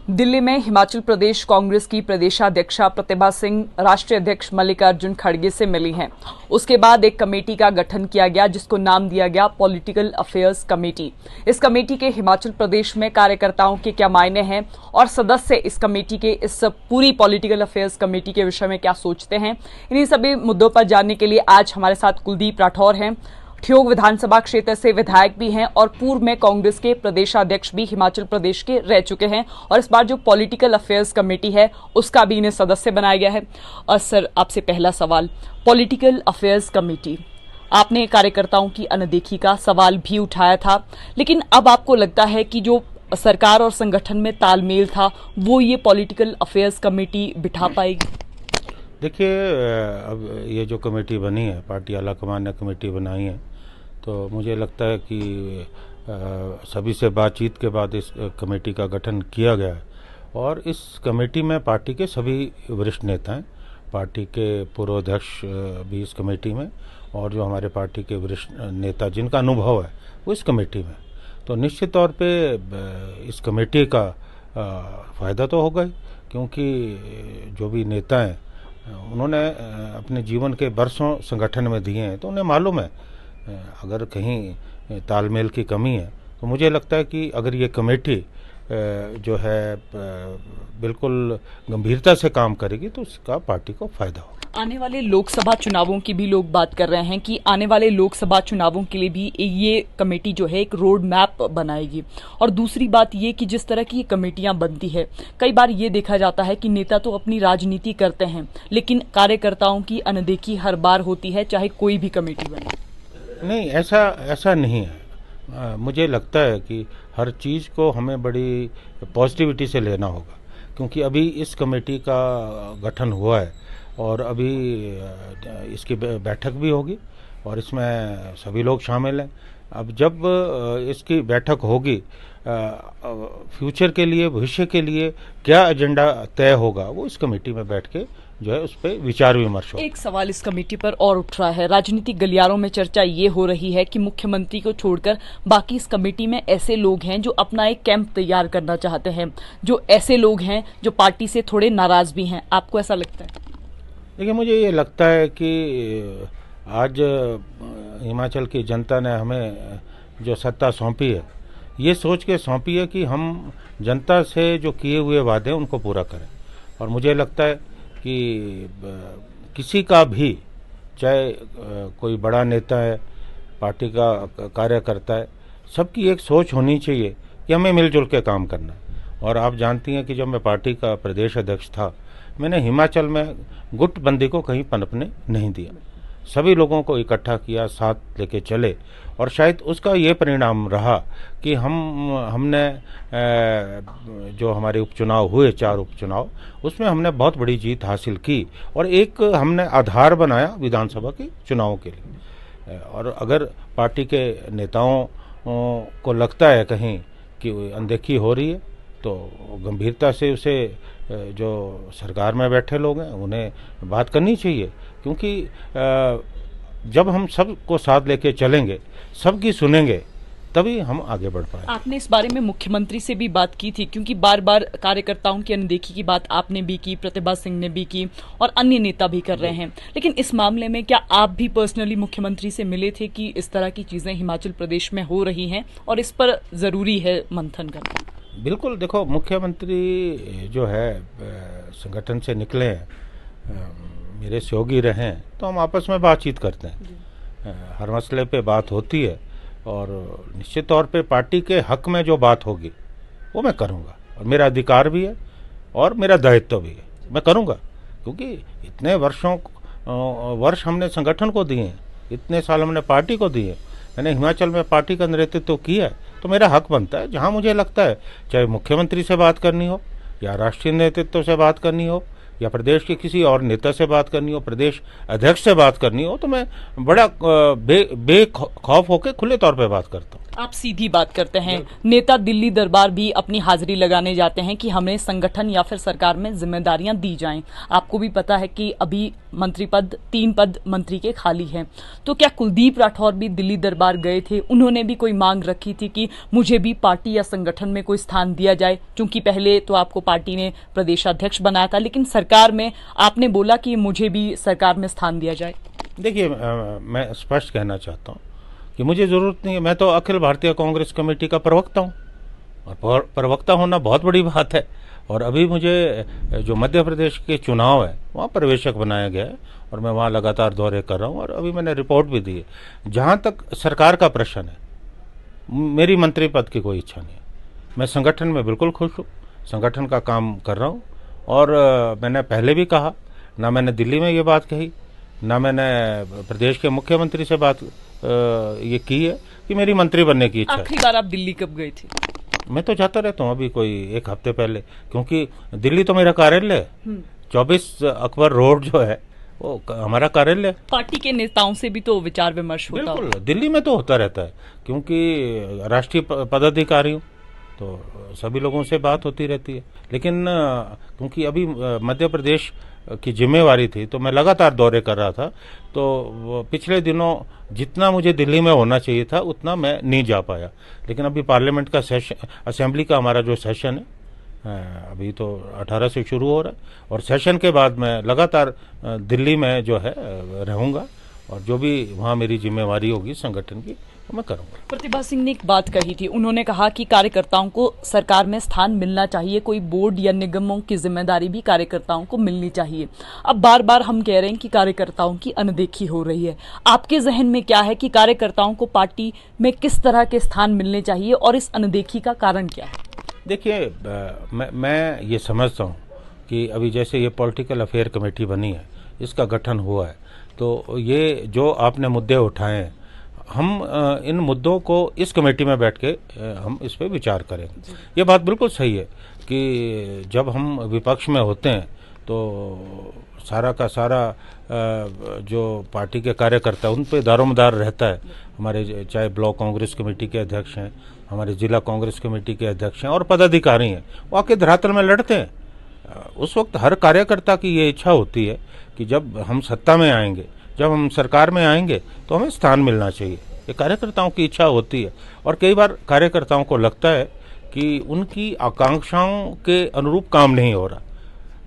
दिल्ली में हिमाचल प्रदेश कांग्रेस की प्रदेशाध्यक्षा प्रतिभा सिंह राष्ट्रीय अध्यक्ष मल्लिकार्जुन खड़गे से मिली हैं। उसके बाद एक कमेटी का गठन किया गया जिसको नाम दिया गया पॉलिटिकल अफेयर्स कमेटी। इस कमेटी के हिमाचल प्रदेश में कार्यकर्ताओं के क्या मायने हैं और सदस्य इस कमेटी के इस पूरी पॉलिटिकल अफेयर्स कमेटी के विषय में क्या सोचते हैं, इन्हीं सभी मुद्दों पर जानने के लिए आज हमारे साथ कुलदीप राठौर हैं। ठियोग विधानसभा क्षेत्र से विधायक भी हैं और पूर्व में कांग्रेस के प्रदेशाध्यक्ष भी हिमाचल प्रदेश के रह चुके हैं और इस बार जो पॉलिटिकल अफेयर्स कमेटी है उसका भी इन्हें सदस्य बनाया गया है। और सर, आपसे पहला सवाल, पॉलिटिकल अफेयर्स कमेटी, आपने कार्यकर्ताओं की अनदेखी का सवाल भी उठाया था, लेकिन अब आपको लगता है कि जो सरकार और संगठन में तालमेल था वो ये पॉलिटिकल अफेयर्स कमेटी बिठा पाएगी? देखिए, अब ये जो कमेटी बनी है, पार्टी आलाकमान ने कमेटी बनाई है, तो मुझे लगता है कि सभी से बातचीत के बाद इस कमेटी का गठन किया गया है और इस कमेटी में पार्टी के सभी वरिष्ठ नेता हैं। पार्टी के पूर्व अध्यक्ष भी इस कमेटी में और जो हमारे पार्टी के वरिष्ठ नेता जिनका अनुभव है वो इस कमेटी में। तो निश्चित तौर पे इस कमेटी का फ़ायदा तो होगा ही, क्योंकि जो भी नेता हैं उन्होंने अपने जीवन के बरसों संगठन में दिए हैं, तो उन्हें मालूम है अगर कहीं तालमेल की कमी है तो मुझे लगता है कि अगर ये कमेटी जो है बिल्कुल गंभीरता से काम करेगी तो उसका पार्टी को फायदा होगा। आने वाले लोकसभा चुनावों की भी लोग बात कर रहे हैं कि आने वाले लोकसभा चुनावों के लिए भी ये कमेटी जो है एक रोड मैप बनाएगी। और दूसरी बात ये कि जिस तरह की ये कमेटियां बनती है, कई बार ये देखा जाता है कि नेता तो अपनी राजनीति करते हैं लेकिन कार्यकर्ताओं की अनदेखी हर बार होती है, चाहे कोई भी कमेटी बने। नहीं, ऐसा नहीं है। मुझे लगता है कि हर चीज़ को हमें बड़ी पॉजिटिविटी से लेना होगा, क्योंकि अभी इस कमेटी का गठन हुआ है और अभी इसकी बैठक भी होगी और इसमें सभी लोग शामिल हैं। अब जब इसकी बैठक होगी, फ्यूचर के लिए, भविष्य के लिए क्या एजेंडा तय होगा वो इस कमेटी में बैठ के जो है उस पर विचार विमर्श हो। एक सवाल इस कमेटी पर और उठ रहा है, राजनीतिक गलियारों में चर्चा ये हो रही है कि मुख्यमंत्री को छोड़कर बाकी इस कमेटी में ऐसे लोग हैं जो अपना एक कैंप तैयार करना चाहते हैं, जो ऐसे लोग हैं जो पार्टी से थोड़े नाराज भी हैं। आपको ऐसा लगता है? देखिए, मुझे ये लगता है कि आज हिमाचल की जनता ने हमें जो सत्ता सौंपी है, ये सोच के सौंपी है कि हम जनता से जो किए हुए वादे हैं उनको पूरा करें। और मुझे लगता है कि किसी का भी, चाहे कोई बड़ा नेता है, पार्टी का कार्यकर्ता है, सबकी एक सोच होनी चाहिए कि हमें मिलजुल के काम करना है। और आप जानती हैं कि जब मैं पार्टी का प्रदेश अध्यक्ष था, मैंने हिमाचल में गुटबंदी को कहीं पनपने नहीं दिया, सभी लोगों को इकट्ठा किया, साथ लेके चले और शायद उसका ये परिणाम रहा कि हमने जो हमारे उपचुनाव हुए, 4 उपचुनाव, उसमें हमने बहुत बड़ी जीत हासिल की और एक हमने आधार बनाया विधानसभा के चुनावों के लिए। और अगर पार्टी के नेताओं को लगता है कहीं कि अनदेखी हो रही है तो गंभीरता से उसे जो सरकार में बैठे लोग हैं उन्हें बात करनी चाहिए, क्योंकि जब हम सबको साथ लेके चलेंगे, सबकी सुनेंगे, तभी हम आगे बढ़ पाएंगे। आपने इस बारे में मुख्यमंत्री से भी बात की थी, क्योंकि बार बार कार्यकर्ताओं की अनदेखी की बात आपने भी की, प्रतिभा सिंह ने भी की और अन्य नेता भी कर रहे हैं, लेकिन इस मामले में क्या आप भी पर्सनली मुख्यमंत्री से मिले थे कि इस तरह की चीजें हिमाचल प्रदेश में हो रही हैं और इस पर जरूरी है मंथन करना? बिल्कुल। देखो, मुख्यमंत्री जो है संगठन से निकले हैं, मेरे सहयोगी रहे हैं, तो हम आपस में बातचीत करते हैं, हर मसले पे बात होती है और निश्चित तौर पे पार्टी के हक में जो बात होगी वो मैं करूँगा और मेरा अधिकार भी है और मेरा दायित्व भी है, मैं करूँगा, क्योंकि इतने वर्ष हमने संगठन को दिए हैं, इतने साल हमने पार्टी को दिए, मैंने हिमाचल में पार्टी का नेतृत्व किया है, तो मेरा हक बनता है जहाँ मुझे लगता है, चाहे मुख्यमंत्री से बात करनी हो या राष्ट्रीय नेतृत्व से बात करनी हो या प्रदेश के किसी और नेता से बात करनी हो, प्रदेश अध्यक्ष से बात करनी हो, तो मैं बड़ा बेखौफ होकर खुले तौर पे बात करता हूँ। आप सीधी बात करते हैं, नेता दिल्ली दरबार भी अपनी हाजिरी लगाने जाते हैं कि हमें संगठन या फिर सरकार में जिम्मेदारियां दी जाएं। आपको भी पता है कि अभी मंत्री पद 3 पद मंत्री के खाली हैं। तो क्या कुलदीप राठौर भी दिल्ली दरबार गए थे? उन्होंने भी कोई मांग रखी थी कि मुझे भी पार्टी या संगठन में कोई स्थान दिया जाए, क्योंकि पहले तो आपको पार्टी ने प्रदेशाध्यक्ष बनाया था, लेकिन सरकार में आपने बोला कि मुझे भी सरकार में स्थान दिया जाए। देखिए, मैं स्पष्ट कहना चाहता हूँ कि मुझे ज़रूरत नहीं है। मैं तो अखिल भारतीय कांग्रेस कमेटी का प्रवक्ता हूँ, और प्रवक्ता होना बहुत बड़ी बात है। और अभी मुझे जो मध्य प्रदेश के चुनाव है वहाँ पर्यवेक्षक बनाया गया है, और मैं वहाँ लगातार दौरे कर रहा हूँ, और अभी मैंने रिपोर्ट भी दी है। जहाँ तक सरकार का प्रश्न है, मेरी मंत्री पद की कोई इच्छा नहीं है। मैं संगठन में बिल्कुल खुश हूँ, संगठन का काम कर रहा हूँ। और मैंने पहले भी कहा, ना मैंने दिल्ली में ये बात कही, ना मैंने प्रदेश के मुख्यमंत्री से बात ये की है कि मेरी मंत्री बनने की इच्छा है। आखिरी बार आप दिल्ली कब गए थे? मैं तो जाता रहता हूँ, अभी कोई 1 हफ्ते पहले, क्योंकि दिल्ली तो मेरा कार्यालय है। 24 अकबर रोड जो है वो हमारा कार्यालय है। पार्टी के नेताओं से भी तो विचार विमर्श होता है। बिल्कुल, दिल्ली में तो होता रहता है, क्योंकि राष्ट्रीय पदाधिकारी हूँ, तो सभी लोगों से बात होती रहती है। लेकिन क्योंकि अभी मध्य प्रदेश की जिम्मेवारी थी, तो मैं लगातार दौरे कर रहा था, तो पिछले दिनों जितना मुझे दिल्ली में होना चाहिए था उतना मैं नहीं जा पाया। लेकिन अभी पार्लियामेंट का सेशन, असेंबली का हमारा जो सेशन है अभी तो 18 से शुरू हो रहा है, और सेशन के बाद मैं लगातार दिल्ली में जो है रहूँगा, और जो भी वहाँ मेरी जिम्मेवारी होगी संगठन की मैं करूँगा। प्रतिभा सिंह ने एक बात कही थी, उन्होंने कहा कि कार्यकर्ताओं को सरकार में स्थान मिलना चाहिए, कोई बोर्ड या निगमों की जिम्मेदारी भी कार्यकर्ताओं को मिलनी चाहिए। अब बार बार हम कह रहे हैं कि कार्यकर्ताओं की अनदेखी हो रही है। आपके जहन में क्या है कि कार्यकर्ताओं को पार्टी में किस तरह के स्थान मिलने चाहिए, और इस अनदेखी का कारण क्या है? देखिए, मैं ये समझता हूँ कि अभी जैसे ये पॉलिटिकल अफेयर कमेटी बनी है, इसका गठन हुआ है, तो ये जो आपने मुद्दे उठाए हैं, हम इन मुद्दों को इस कमेटी में बैठ के हम इस पे विचार करेंगे। ये बात बिल्कुल सही है कि जब हम विपक्ष में होते हैं तो सारा का सारा जो पार्टी के कार्यकर्ता उन पे दारोमदार रहता है। हमारे चाहे ब्लॉक कांग्रेस कमेटी के अध्यक्ष हैं, हमारे जिला कांग्रेस कमेटी के अध्यक्ष हैं, और पदाधिकारी हैं, वो आके धरातल में लड़ते हैं। उस वक्त हर कार्यकर्ता की ये इच्छा होती है कि जब हम सत्ता में आएंगे, जब हम सरकार में आएंगे, तो हमें स्थान मिलना चाहिए। ये कार्यकर्ताओं की इच्छा होती है, और कई बार कार्यकर्ताओं को लगता है कि उनकी आकांक्षाओं के अनुरूप काम नहीं हो रहा,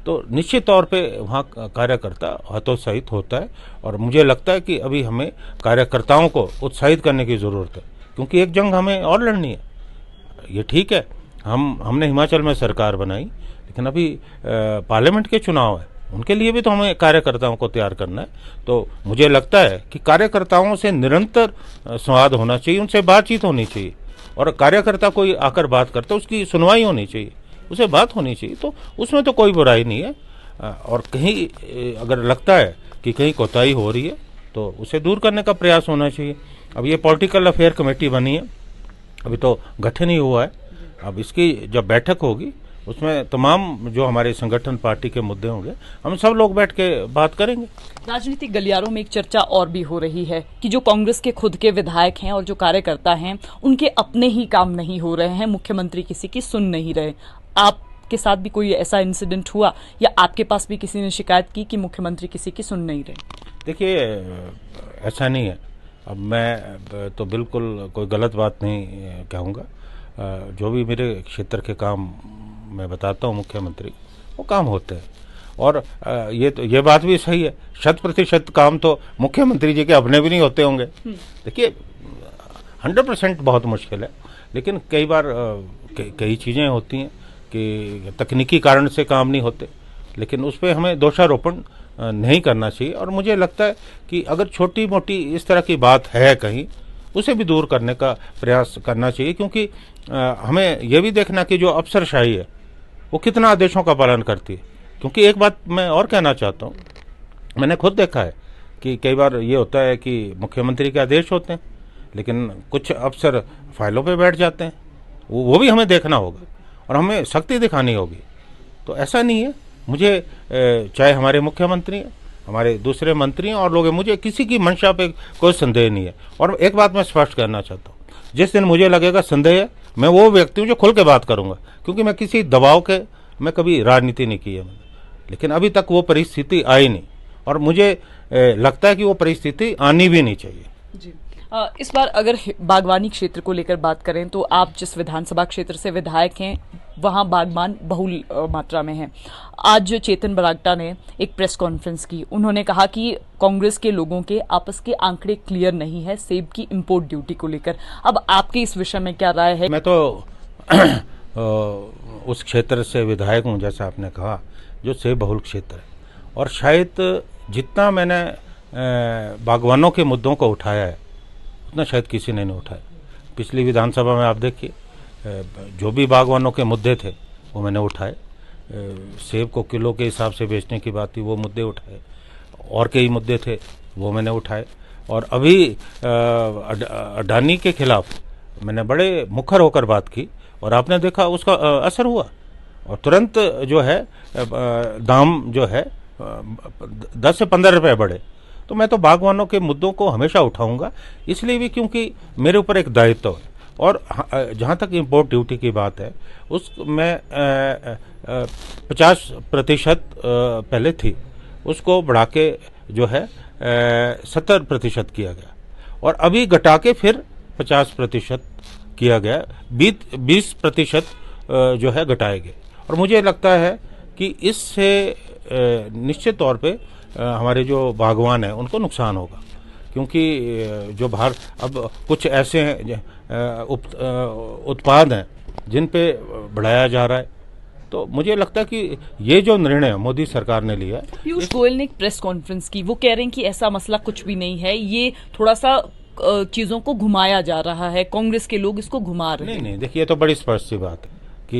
तो निश्चित तौर पे वहाँ कार्यकर्ता हतोत्साहित होता है। और मुझे लगता है कि अभी हमें कार्यकर्ताओं को उत्साहित करने की ज़रूरत है, क्योंकि एक जंग हमें और लड़नी है। ये ठीक है, हमने हिमाचल में सरकार बनाई, लेकिन अभी पार्लियामेंट के चुनाव है, उनके लिए भी तो हमें कार्यकर्ताओं को तैयार करना है। तो मुझे लगता है कि कार्यकर्ताओं से निरंतर संवाद होना चाहिए, उनसे बातचीत होनी चाहिए, और कार्यकर्ता कोई आकर बात करता है उसकी सुनवाई होनी चाहिए, उसे बात होनी चाहिए, तो उसमें तो कोई बुराई नहीं है। और कहीं अगर लगता है कि कहीं कोताही हो रही है तो उसे दूर करने का प्रयास होना चाहिए। अब ये पॉलिटिकल अफेयर कमेटी बनी है, अभी तो गठन ही हुआ है। अब इसकी जब बैठक होगी उसमें तमाम जो हमारे संगठन पार्टी के मुद्दे होंगे, हम सब लोग बैठ के बात करेंगे। राजनीतिक गलियारों में एक चर्चा और भी हो रही है कि जो कांग्रेस के खुद के विधायक हैं और जो कार्यकर्ता हैं, उनके अपने ही काम नहीं हो रहे हैं, मुख्यमंत्री किसी की सुन नहीं रहे। आपके साथ भी कोई ऐसा इंसिडेंट हुआ, या आपके पास भी किसी ने शिकायत की कि मुख्यमंत्री किसी की सुन नहीं रहे? देखिए, ऐसा नहीं है। अब मैं तो बिल्कुल कोई गलत बात नहीं कहूँगा। जो भी मेरे क्षेत्र के काम मैं बताता हूँ मुख्यमंत्री, वो काम होते हैं। और ये बात भी सही है, 100% काम तो मुख्यमंत्री जी के अपने भी नहीं होते होंगे। देखिए, 100% बहुत मुश्किल है, लेकिन कई बार कई चीज़ें होती हैं कि तकनीकी कारण से काम नहीं होते, लेकिन उस पर हमें दोषारोपण नहीं करना चाहिए। और मुझे लगता है कि अगर छोटी मोटी इस तरह की बात है कहीं, उसे भी दूर करने का प्रयास करना चाहिए, क्योंकि हमें यह भी देखना कि जो अफसरशाही है वो कितना आदेशों का पालन करती है। क्योंकि एक बात मैं और कहना चाहता हूँ, मैंने खुद देखा है कि कई बार ये होता है कि मुख्यमंत्री के आदेश होते हैं, लेकिन कुछ अफसर फाइलों पे बैठ जाते हैं। वो भी हमें देखना होगा और हमें सख्ती दिखानी होगी। तो ऐसा नहीं है, मुझे चाहे हमारे मुख्यमंत्री हैं, हमारे दूसरे मंत्री हैं और लोग हैं, मुझे किसी की मंशा पे कोई संदेह नहीं है। और एक बात मैं स्पष्ट करना चाहता हूँ, जिस दिन मुझे लगेगा संदेह है, मैं वो व्यक्ति हूँ जो खुल के बात करूँगा, क्योंकि मैं किसी दबाव के मैं कभी राजनीति नहीं की है मैंने, लेकिन अभी तक वो परिस्थिति आई नहीं और मुझे लगता है कि वो परिस्थिति आनी भी नहीं चाहिए। जी। इस बार अगर बागवानी क्षेत्र को लेकर बात करें तो आप जिस विधानसभा क्षेत्र से विधायक हैं वहां बागवान बहुल मात्रा में हैं। आज चेतन बरागटा ने एक प्रेस कॉन्फ्रेंस की, उन्होंने कहा कि कांग्रेस के लोगों के आपस के आंकड़े क्लियर नहीं है सेब की इंपोर्ट ड्यूटी को लेकर। अब आपकी इस विषय में क्या राय है? मैं तो उस क्षेत्र से विधायक हूँ, जैसा आपने कहा, जो सेब बहुल क्षेत्र है, और शायद जितना मैंने बागवानों के मुद्दों को उठाया है उतना शायद किसी ने नहीं उठाया। पिछली विधानसभा में आप देखिए, जो भी बागवानों के मुद्दे थे वो मैंने उठाए। सेब को किलो के हिसाब से बेचने की बात थी, वो मुद्दे उठाए, और कई मुद्दे थे वो मैंने उठाए। और अभी अडानी के खिलाफ मैंने बड़े मुखर होकर बात की और आपने देखा उसका असर हुआ, और तुरंत जो है दाम जो है 10 से 15 रुपये बढ़े। तो मैं तो बागवानों के मुद्दों को हमेशा उठाऊंगा, इसलिए भी क्योंकि मेरे ऊपर एक दायित्व है। और जहाँ तक इम्पोर्ट ड्यूटी की बात है, उस में 50% पहले थी, उसको बढ़ा के जो है 70% किया गया, और अभी घटा के फिर 50% किया गया, 20% जो है घटाए गए। और मुझे लगता है कि इससे निश्चित तौर पे हमारे जो बागवान हैं उनको नुकसान होगा, क्योंकि जो बाहर अब कुछ ऐसे उत्पाद हैं जिन पे बढ़ाया जा रहा है, तो मुझे लगता है कि ये जो निर्णय मोदी सरकार ने लिया। पीयूष गोयल ने एक प्रेस कॉन्फ्रेंस की, वो कह रहे हैं कि ऐसा मसला कुछ भी नहीं है, ये थोड़ा सा चीजों को घुमाया जा रहा है, कांग्रेस के लोग इसको घुमा रहे हैं। नहीं, देखिए, ये तो बड़ी स्पष्ट सी बात है कि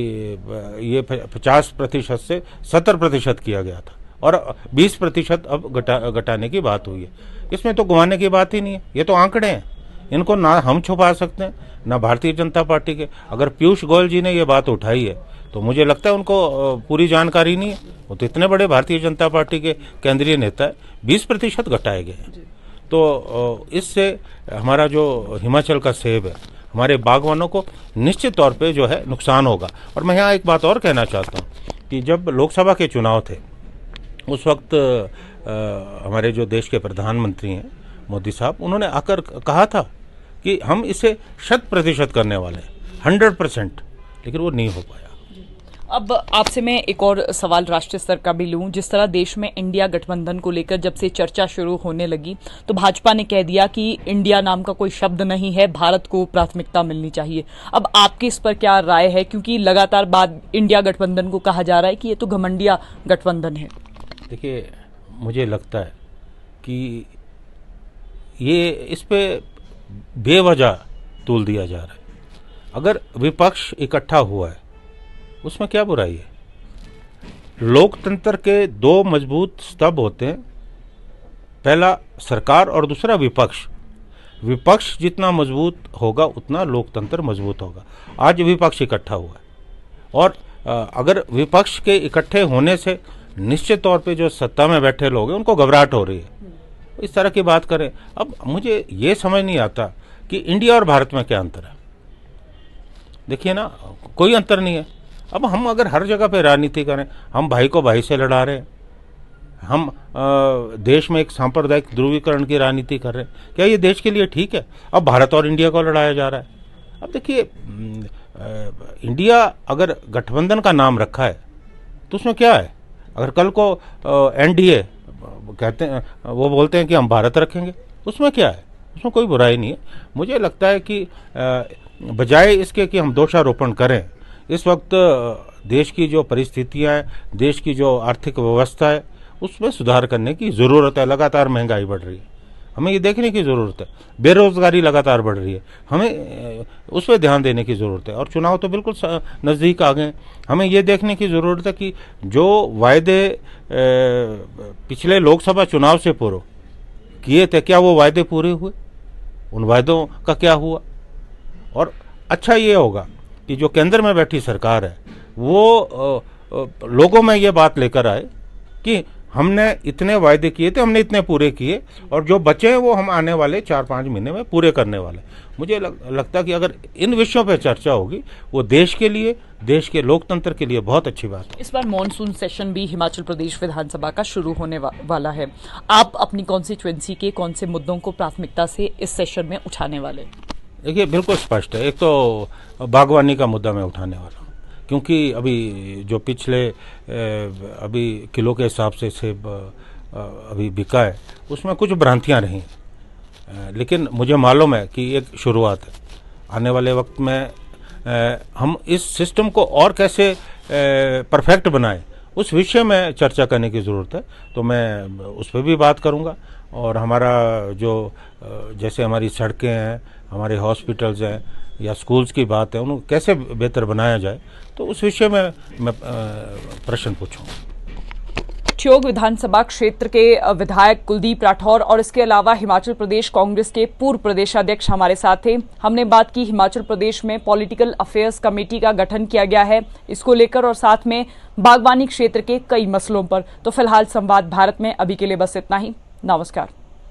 ये 50% से 70% किया गया था और 20% अब घटाने की बात हुई है। इसमें तो घुमाने की बात ही नहीं है, ये तो आंकड़े हैं, इनको ना हम छुपा सकते हैं ना भारतीय जनता पार्टी के। अगर पीयूष गोयल जी ने ये बात उठाई है तो मुझे लगता है उनको पूरी जानकारी नहीं है, वो तो इतने बड़े भारतीय जनता पार्टी के केंद्रीय नेता है। 20% घटाए गए हैं, तो इससे हमारा जो हिमाचल का सेब है, हमारे बागवानों को निश्चित तौर पे जो है नुकसान होगा। और मैं यहाँ एक बात और कहना चाहता हूँ कि जब लोकसभा के चुनाव थे उस वक्त हमारे जो देश के प्रधानमंत्री हैं मोदी साहब, उन्होंने आकर कहा था कि हम इसे 100% करने वाले हैं, 100%, लेकिन वो नहीं हो पाया। अब आपसे मैं एक और सवाल राष्ट्रीय स्तर का भी लूं। जिस तरह देश में इंडिया गठबंधन को लेकर जब से चर्चा शुरू होने लगी तो भाजपा ने कह दिया कि इंडिया नाम का कोई शब्द नहीं है, भारत को प्राथमिकता मिलनी चाहिए। अब आपकी इस पर क्या राय है, क्योंकि लगातार बाद इंडिया गठबंधन को कहा जा रहा है कि ये तो घमंडिया गठबंधन है? देखिए, मुझे लगता है कि ये इस पे बेवजह तूल दिया जा रहा है। अगर विपक्ष इकट्ठा हुआ है उसमें क्या बुराई है? लोकतंत्र के दो मजबूत स्तंभ होते हैं, पहला सरकार और दूसरा विपक्ष। विपक्ष जितना मजबूत होगा उतना लोकतंत्र मजबूत होगा। आज विपक्ष इकट्ठा हुआ है और अगर विपक्ष के इकट्ठे होने से निश्चित तौर पे जो सत्ता में बैठे लोग हैं उनको घबराहट हो रही है, इस तरह की बात करें। अब मुझे ये समझ नहीं आता कि इंडिया और भारत में क्या अंतर है। देखिए ना, कोई अंतर नहीं है। अब हम अगर हर जगह पे राजनीति करें, हम भाई को भाई से लड़ा रहे हैं, हम देश में एक सांप्रदायिक ध्रुवीकरण की राजनीति कर रहे हैं, क्या ये देश के लिए ठीक है? अब भारत और इंडिया को लड़ाया जा रहा है। अब देखिए, इंडिया अगर गठबंधन का नाम रखा है तो उसमें क्या है? अगर कल को एनडीए कहते हैं, वो बोलते हैं कि हम भारत रखेंगे, उसमें क्या है? उसमें कोई बुराई नहीं है। मुझे लगता है कि बजाय इसके कि हम दोषारोपण करें, इस वक्त देश की जो परिस्थितियां हैं, देश की जो आर्थिक व्यवस्था है, उसमें सुधार करने की ज़रूरत है। लगातार महंगाई बढ़ रही है, हमें ये देखने की ज़रूरत है। बेरोज़गारी लगातार बढ़ रही है, हमें उस पर ध्यान देने की ज़रूरत है। और चुनाव तो बिल्कुल नज़दीक आ गए, हमें ये देखने की ज़रूरत है कि जो वायदे पिछले लोकसभा चुनाव से पूर्व किए थे, क्या वो वायदे पूरे हुए? उन वायदों का क्या हुआ? और अच्छा ये होगा कि जो केंद्र में बैठी सरकार है वो लोगों में ये बात लेकर आए कि हमने इतने वायदे किए थे, हमने इतने पूरे किए, और जो बचे हैं वो हम आने वाले 4-5 महीने में पूरे करने वाले। मुझे लगता है कि अगर इन विषयों पर चर्चा होगी वो देश के लिए, देश के लोकतंत्र के लिए बहुत अच्छी बात है। इस बार मॉनसून सेशन भी हिमाचल प्रदेश विधानसभा का शुरू होने वाला है। आप अपनी कॉन्स्टिट्यूएंसी के कौन से मुद्दों को प्राथमिकता से इस सेशन में उठाने वाले? देखिए, बिल्कुल स्पष्ट है। एक तो बागवानी का मुद्दा मैं उठाने वाला हूँ, क्योंकि अभी जो पिछले अभी किलो के हिसाब से सेब अभी बिका है, उसमें कुछ भ्रांतियाँ रही, लेकिन मुझे मालूम है कि एक शुरुआत है। आने वाले वक्त में हम इस सिस्टम को और कैसे परफेक्ट बनाएं, उस विषय में चर्चा करने की ज़रूरत है। तो मैं उस पर भी बात करूंगा, और हमारा जो जैसे हमारी सड़कें हैं, हमारे हॉस्पिटल्स हैं, या स्कूल्स की बात है, उनको कैसे बेहतर बनाया जाए, तो उस विषय में मैं प्रश्न पूछूंगा। ठियोग विधानसभा क्षेत्र के विधायक कुलदीप राठौर और इसके अलावा हिमाचल प्रदेश कांग्रेस के पूर्व प्रदेशाध्यक्ष हमारे साथ थे। हमने बात की हिमाचल प्रदेश में पॉलिटिकल अफेयर्स कमेटी का गठन किया गया है, इसको लेकर, और साथ में बागवानी क्षेत्र के कई मसलों पर। तो फिलहाल संवाद भारत में अभी के लिए बस इतना ही। नमस्कार।